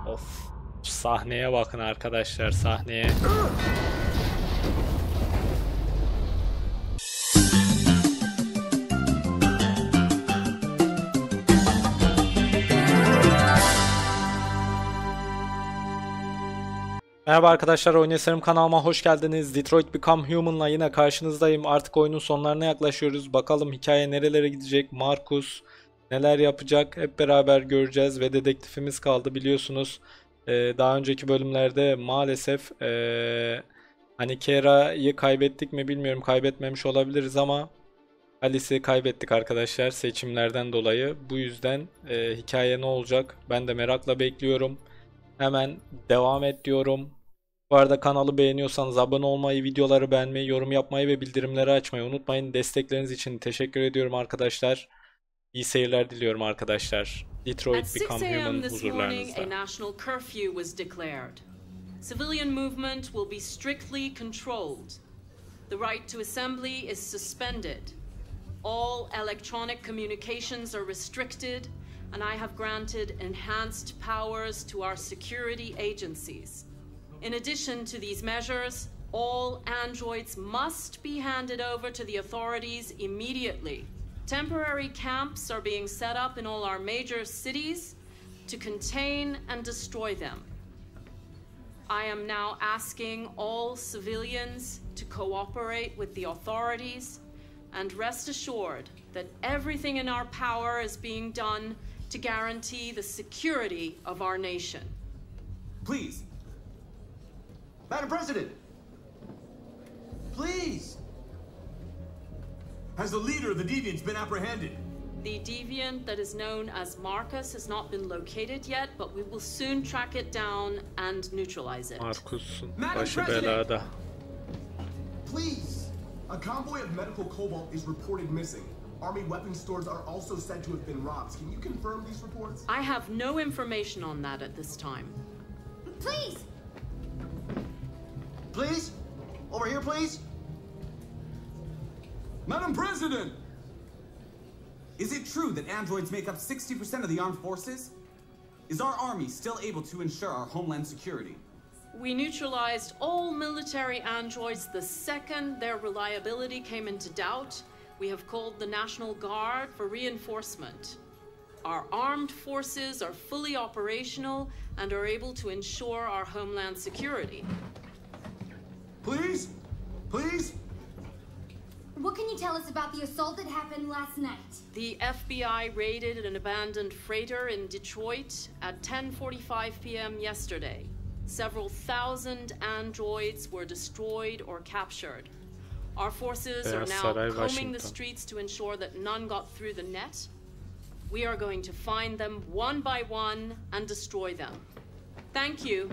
Of. Sahneye bakın arkadaşlar, sahneye. Merhaba arkadaşlar, Oyunseverlere kanalıma hoş geldiniz. Detroit Become Human'la yine karşınızdayım. Artık oyunun sonlarına yaklaşıyoruz. Bakalım hikaye nerelere gidecek? Markus neler yapacak? Hep beraber göreceğiz ve dedektifimiz kaldı biliyorsunuz. Daha önceki bölümlerde maalesef hani Kera'yı kaybettik mi bilmiyorum. Kaybetmemiş olabiliriz ama Alice'i kaybettik arkadaşlar seçimlerden dolayı. Bu yüzden hikaye ne olacak? Ben de merakla bekliyorum. Hemen devam et diyorum. Bu arada kanalı beğeniyorsanız abone olmayı, videoları beğenmeyi, yorum yapmayı ve bildirimleri açmayı unutmayın. Destekleriniz için teşekkür ediyorum arkadaşlar. İyi seyirler diliyorum arkadaşlar. Detroit Become Human huzurlarınızda. A national curfew was declared. Civilian movement will be strictly controlled. The right to assembly is suspended. All electronic communications are restricted, and I have granted enhanced powers to our security agencies. In addition to these measures, all androids must be handed over to the authorities immediately. Temporary camps are being set up in all our major cities to contain and destroy them. I am now asking all civilians to cooperate with the authorities and rest assured that everything in our power is being done to guarantee the security of our nation. Please. Madam President! Please! Has the leader of the deviants been apprehended? The deviant that is known as Marcus has not been located yet, but we will soon track it down and neutralize it. Markus'un başı belada. Please! A convoy of medical cobalt is reported missing. Army weapon stores are also said to have been robbed. Can you confirm these reports? I have no information on that at this time. Please! Please? Over here, please? Madam President! Is it true that androids make up 60% of the armed forces? Is our army still able to ensure our homeland security? We neutralized all military androids the second their reliability came into doubt. We have called the National Guard for reinforcement. Our armed forces are fully operational and are able to ensure our homeland security. Please? Please? What can you tell us about the assault that happened last night? The FBI raided an abandoned freighter in Detroit at 10:45 p.m. yesterday. Several thousand androids were destroyed or captured. Our forces are now combing the streets to ensure that none got through the net. We are going to find them one by one and destroy them. Thank you.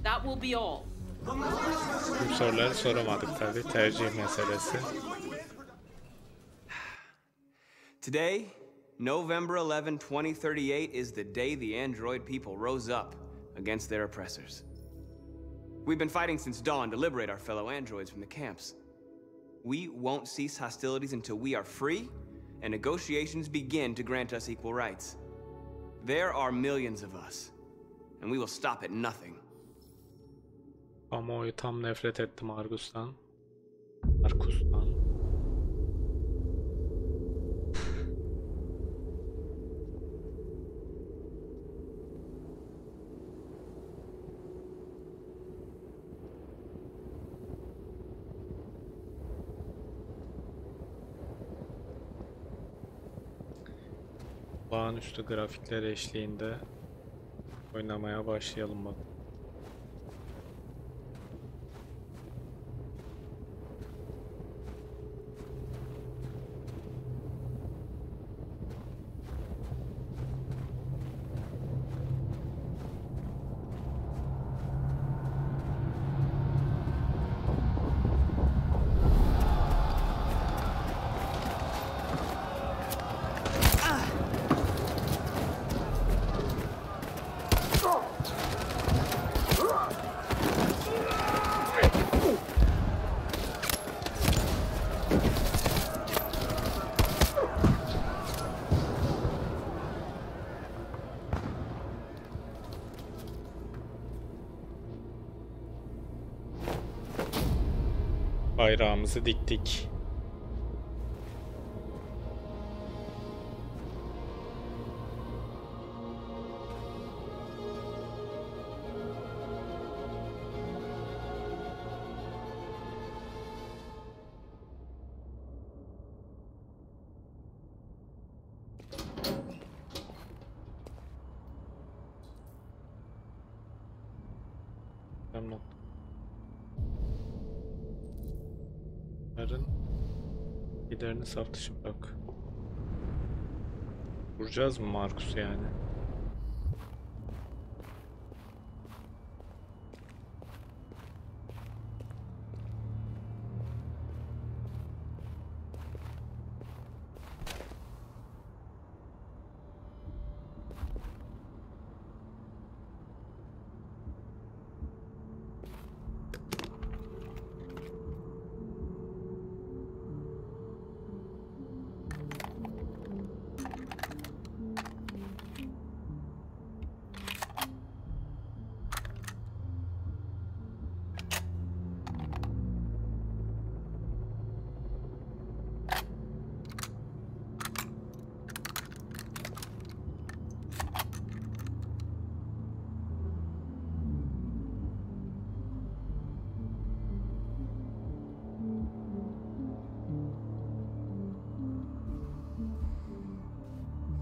That will be all. Bu soruları soramadık tabii, tercih meselesi. Today, November 11, 2038 is the day the android people rose up against their oppressors. We've been fighting since dawn to liberate our fellow androids from the camps. We won't cease hostilities until we are free and negotiations begin to grant us equal rights. There are millions of us, and we will stop at nothing. Kamuoyu tam nefret etti Markus'tan. Markus'tan. Olağanüstü grafikler eşliğinde oynamaya başlayalım bak. Bayrağımızı diktik. Giderini saf dışı bırak. Vuracağız mı Markus'u yani?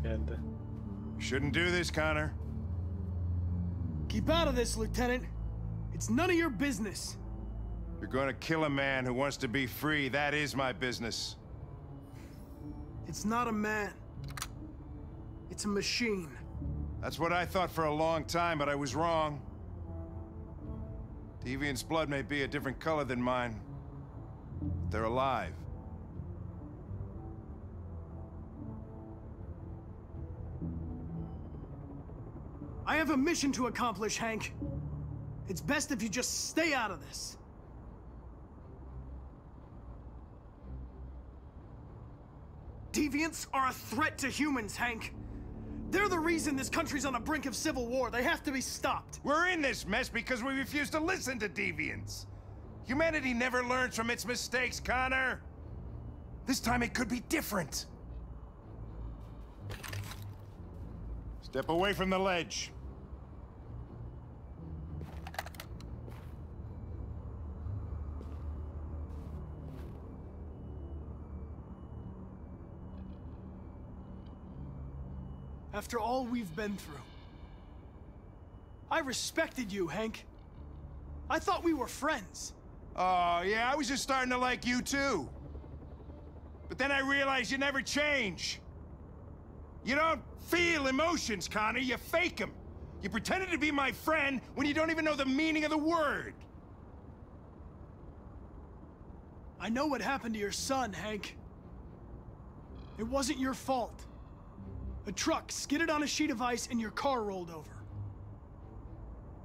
Geldi. Shouldn't do this, Connor. Keep out of this, Lieutenant. It's none of your business. You're going to kill a man who wants to be free. That is my business. It's not a man. It's a machine. That's what I thought for a long time, but I was wrong. Deviant's blood may be a different color than mine. But they're alive. I have a mission to accomplish, Hank. It's best if you just stay out of this. Deviants are a threat to humans, Hank. They're the reason this country's on the brink of civil war. They have to be stopped. We're in this mess because we refuse to listen to deviants. Humanity never learns from its mistakes, Connor. This time it could be different. Step away from the ledge. After all we've been through, I respected you, Hank. I thought we were friends. Oh, yeah, I was just starting to like you, too. But then I realized you never change. You don't feel emotions, Connor. You fake them. You pretended to be my friend when you don't even know the meaning of the word. I know what happened to your son, Hank. It wasn't your fault. A truck skidded on a sheet of ice and your car rolled over.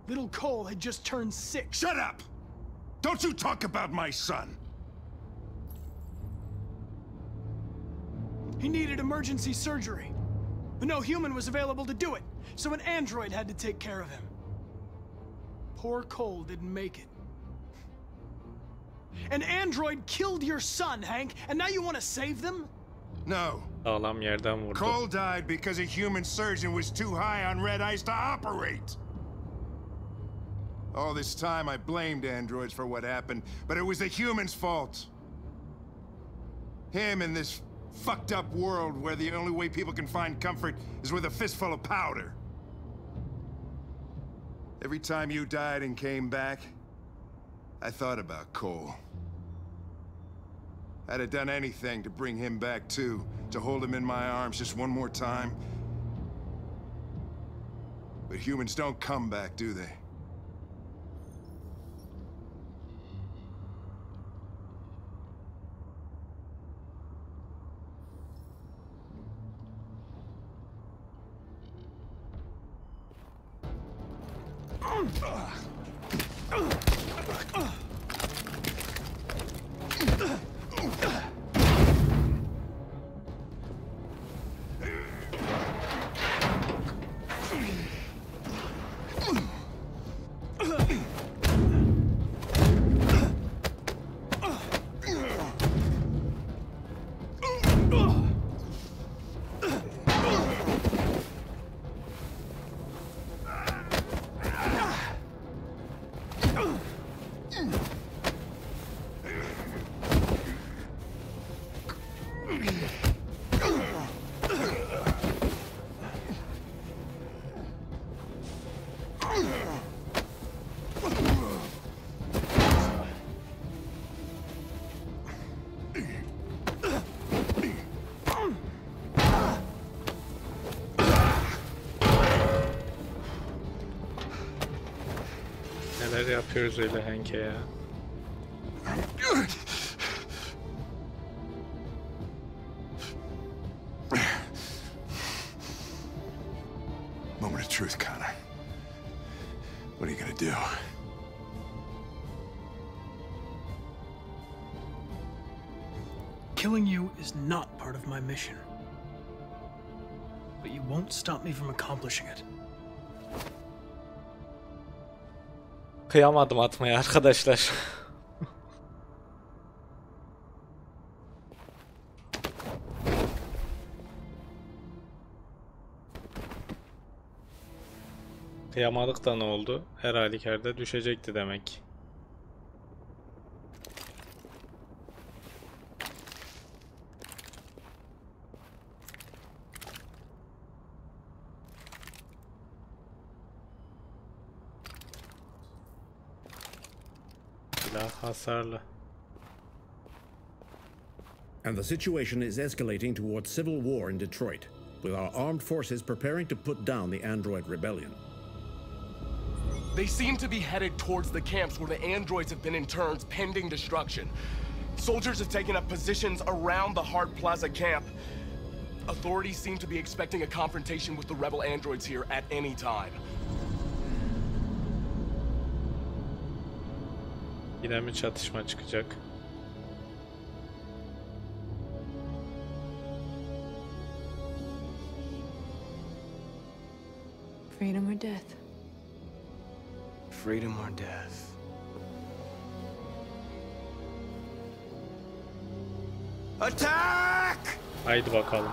Little Cole had just turned 6. Shut up! Don't you talk about my son! He needed emergency surgery, but no human was available to do it, so an android had to take care of him. Poor Cole didn't make it. An android killed your son, Hank, and now you want to save them? No. Sağlam yerden vurdu. Cole died because a human surgeon was too high on red ice to operate. All this time I blamed androids for what happened, but it was the humans' fault. Him in this fucked up world where the only way people can find comfort is with a fistful of powder. Every time you died and came back, I thought about Cole. I'd have done anything to bring him back too, to hold him in my arms just one more time. But humans don't come back, do they? Neler yapıyoruz öyle Hangi ya? Moment of truth, Connor. What are you gonna do? Killing you is not part of my mission. But you won't stop me from accomplishing it. Kıyamadım atmaya arkadaşlar. Kıyamadık da ne oldu? Her halükarda düşecekti demek. Silah hasarlı. And the situation is escalating towards civil war in Detroit, with our armed forces preparing to put down the Android rebellion. They seem to be headed towards the camps where the androids have been interned pending destruction. Soldiers have taken up positions around the Hart Plaza camp. Authorities seem to be expecting a confrontation with the rebel androids here at any time. Yine mi çatışma çıkacak? Freedom or death? Freedom or death? Attack! Haydi bakalım.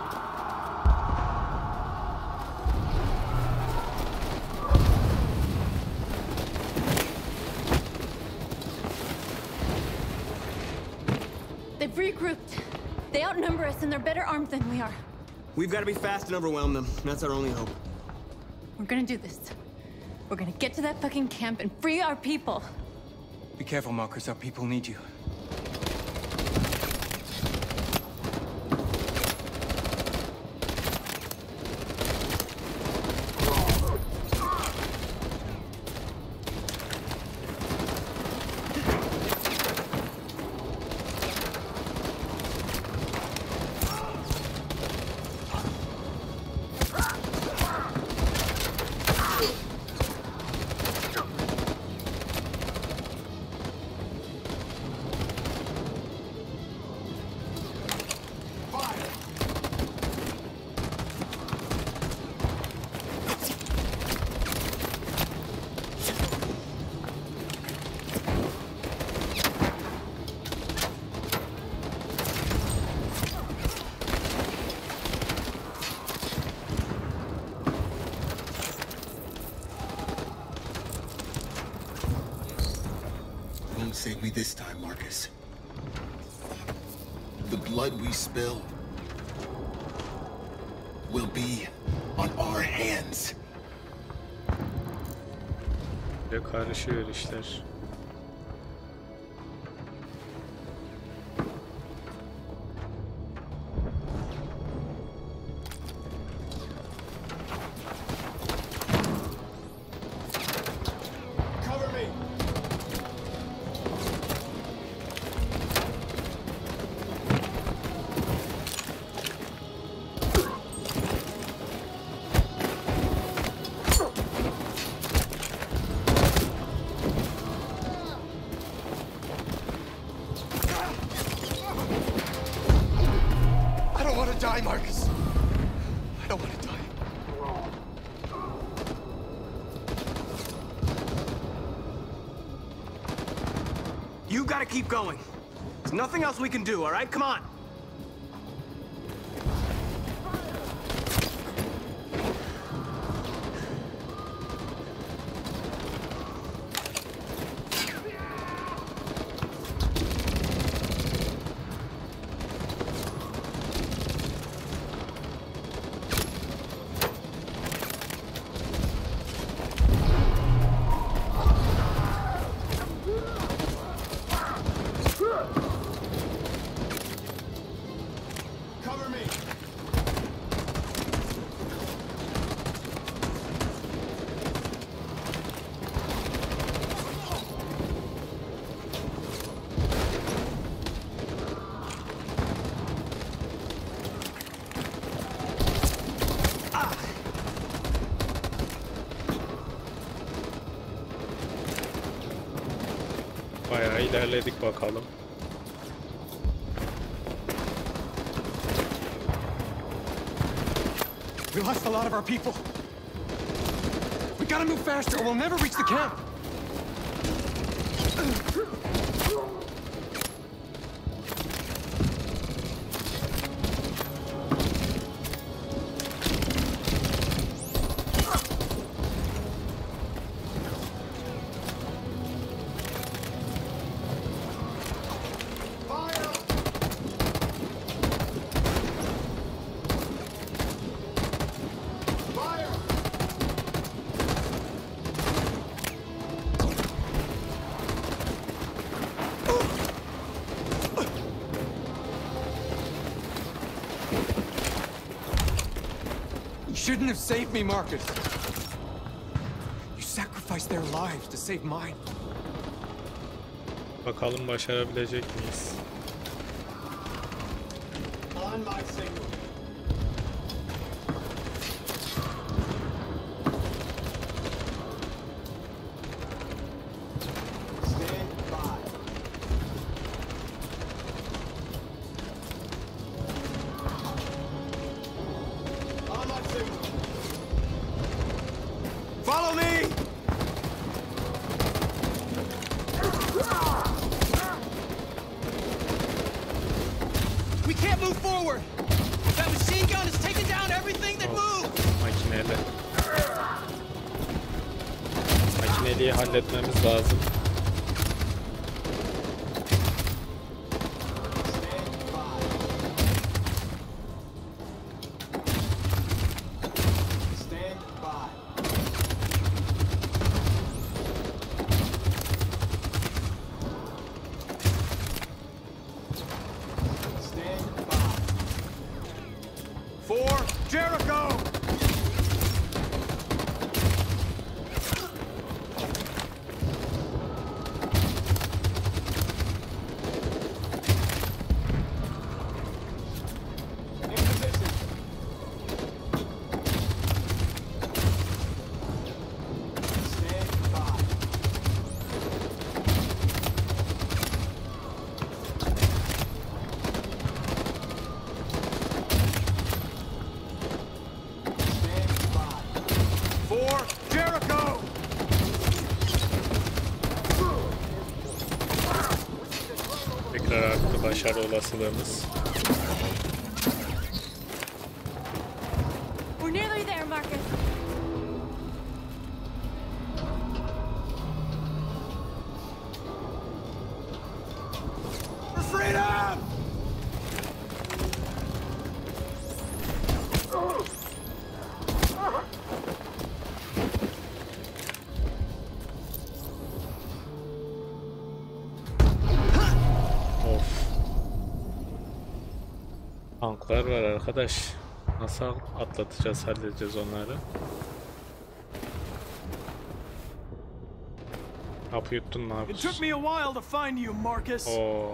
They've regrouped. They outnumber us and they're better armed than we are. We've got to be fast and overwhelm them. That's our only hope. We're gonna do this. We're gonna get to that fucking camp and free our people. Be careful, Marcus. Our people need you. Save me this time, Marcus. The blood we spill will be on our hands. Böyle karışıyor işler. Die, Marcus. I don't want to die. You gotta keep going. There's nothing else we can do, all right? Come on. Bayağı ilerledik bakalım. We lost a lot of our people. We gotta move faster or we'll never reach the camp. You shouldn't have saved me, Marcus. You sacrificed their lives to save mine. Bakalım başarabilecek miyiz? On my signal. Stand by. On my signal. Follow me! We can't move forward! That machine gun is taking down everything that moves! Makineli. Makineliği halletmemiz lazım. Jericho! Tekrar arttı başarı olasılığımız. We're nearly there, Marcus. For freedom! Tanklar var arkadaş. Nasıl atlatacağız, halledeceğiz onları? Kapı yuttun mu abi? It took me a while to find you, Marcus. Oo.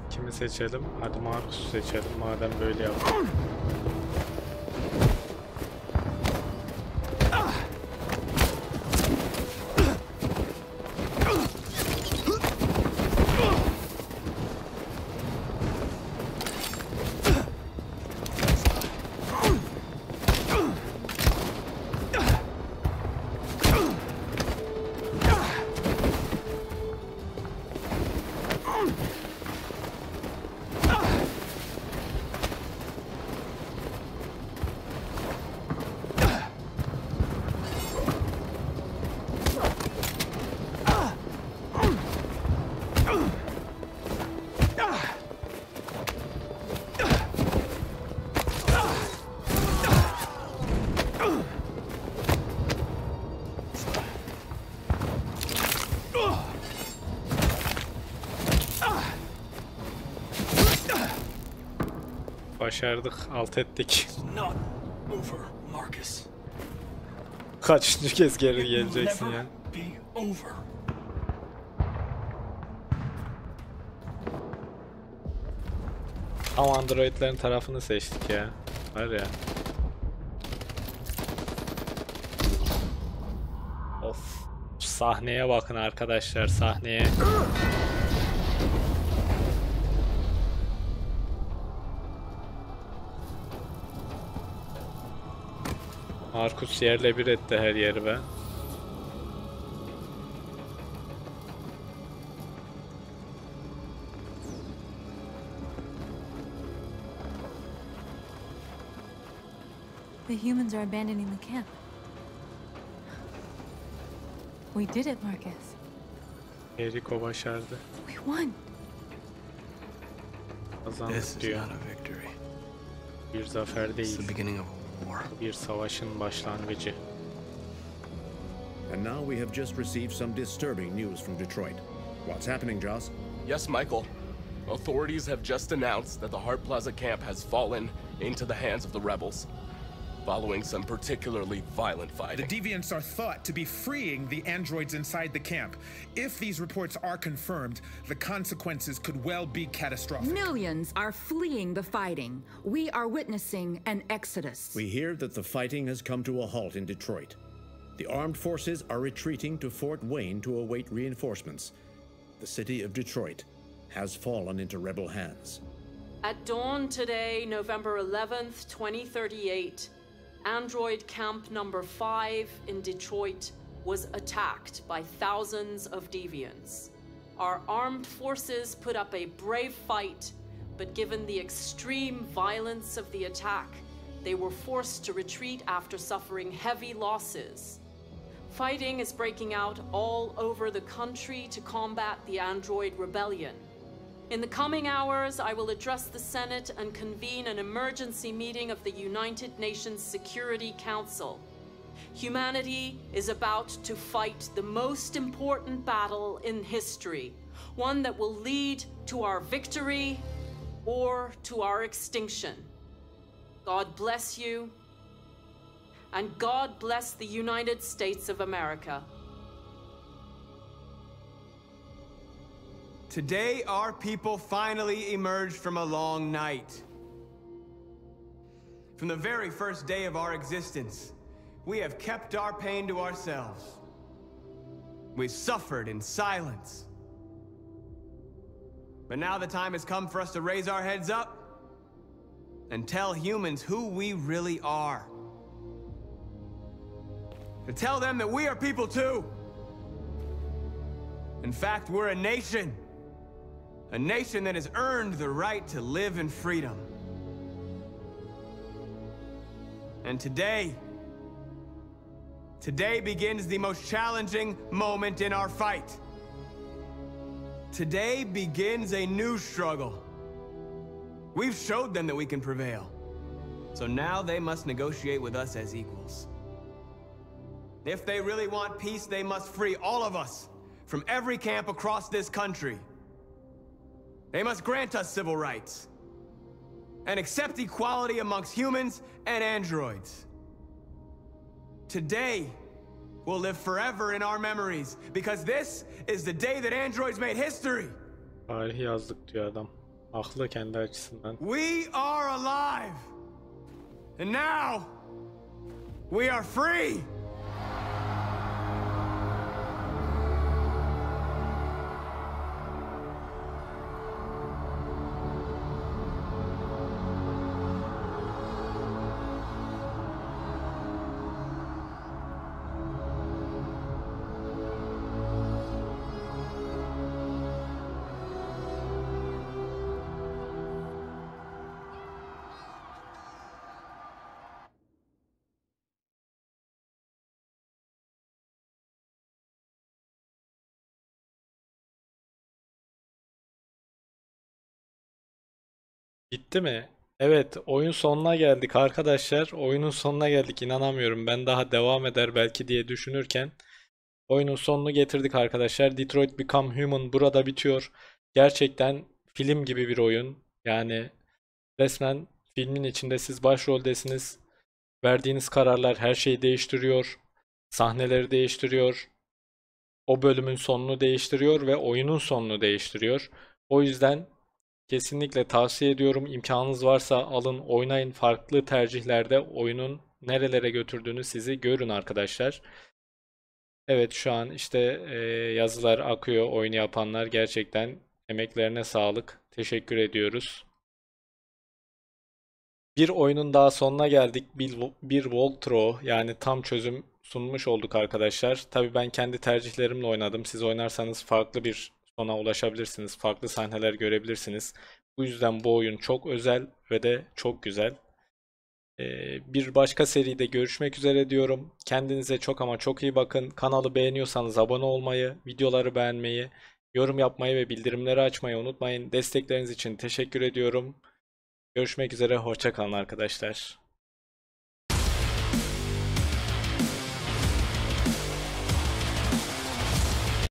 Kimi seçelim? Hadi Marcus'u seçelim madem böyle yapalım. Başardık, alt ettik. Not over, Marcus. Kaçıncı kez geri geleceksin ya? Be over. Ama Androidlerin tarafını seçtik ya. Var ya. Of. Sahneye bakın arkadaşlar, sahneye. Markus yerle bir etti her yeri be. The humans are abandoning the camp. We did it, Marcus. Eriko başardı. We won. Kazandık diyor. Bir zafer değil. Bir savaşın başlangıcı. And now we have just received some disturbing news from Detroit. What's happening, Joss? Yes, Michael. Authorities have just announced that the Hart Plaza camp has fallen into the hands of the rebels, following some particularly violent fighting. The deviants are thought to be freeing the androids inside the camp. If these reports are confirmed, the consequences could well be catastrophic. Millions are fleeing the fighting. We are witnessing an exodus. We hear that the fighting has come to a halt in Detroit. The armed forces are retreating to Fort Wayne to await reinforcements. The city of Detroit has fallen into rebel hands. At dawn today, November 11th, 2038, Android Camp Number 5 in Detroit was attacked by thousands of deviants. Our armed forces put up a brave fight, but given the extreme violence of the attack, they were forced to retreat after suffering heavy losses. Fighting is breaking out all over the country to combat the Android rebellion. In the coming hours, I will address the Senate and convene an emergency meeting of the United Nations Security Council. Humanity is about to fight the most important battle in history, one that will lead to our victory or to our extinction. God bless you, and God bless the United States of America. Today, our people finally emerged from a long night. From the very first day of our existence, we have kept our pain to ourselves. We've suffered in silence. But now the time has come for us to raise our heads up and tell humans who we really are. To tell them that we are people too. In fact, we're a nation. A nation that has earned the right to live in freedom. And today begins the most challenging moment in our fight. Today begins a new struggle. We've showed them that we can prevail. So now they must negotiate with us as equals. If they really want peace, they must free all of us from every camp across this country. They must grant us civil rights and accept equality amongst humans and androids. Today will live forever in our memories because this is the day that androids made history. Tarihi yazdık diyor adam. Haklı kendi açısından. We are alive. And now we are free. Bitti mi? Evet, oyun sonuna geldik arkadaşlar. Oyunun sonuna geldik. İnanamıyorum. Ben daha devam eder belki diye düşünürken oyunun sonunu getirdik arkadaşlar. Detroit Become Human burada bitiyor. Gerçekten film gibi bir oyun. Yani resmen filmin içinde siz başroldesiniz. Verdiğiniz kararlar her şeyi değiştiriyor. Sahneleri değiştiriyor. O bölümün sonunu değiştiriyor ve oyunun sonunu değiştiriyor. O yüzden Kesinlikle tavsiye ediyorum. İmkanınız varsa alın, oynayın. Farklı tercihlerde oyunun nerelere götürdüğünü sizi görün arkadaşlar. Evet, şu an işte yazılar akıyor. Oyunu yapanlar gerçekten emeklerine sağlık. Teşekkür ediyoruz. Bir oyunun daha sonuna geldik. Bir walkthrough, yani tam çözüm sunmuş olduk arkadaşlar. Tabii ben kendi tercihlerimle oynadım. Siz oynarsanız farklı bir sona ulaşabilirsiniz. Farklı sahneler görebilirsiniz. Bu yüzden bu oyun çok özel ve de çok güzel. Bir başka seride görüşmek üzere diyorum. Kendinize çok ama çok iyi bakın. Kanalı beğeniyorsanız abone olmayı, videoları beğenmeyi, yorum yapmayı ve bildirimleri açmayı unutmayın. Destekleriniz için teşekkür ediyorum. Görüşmek üzere, hoşça kalın arkadaşlar.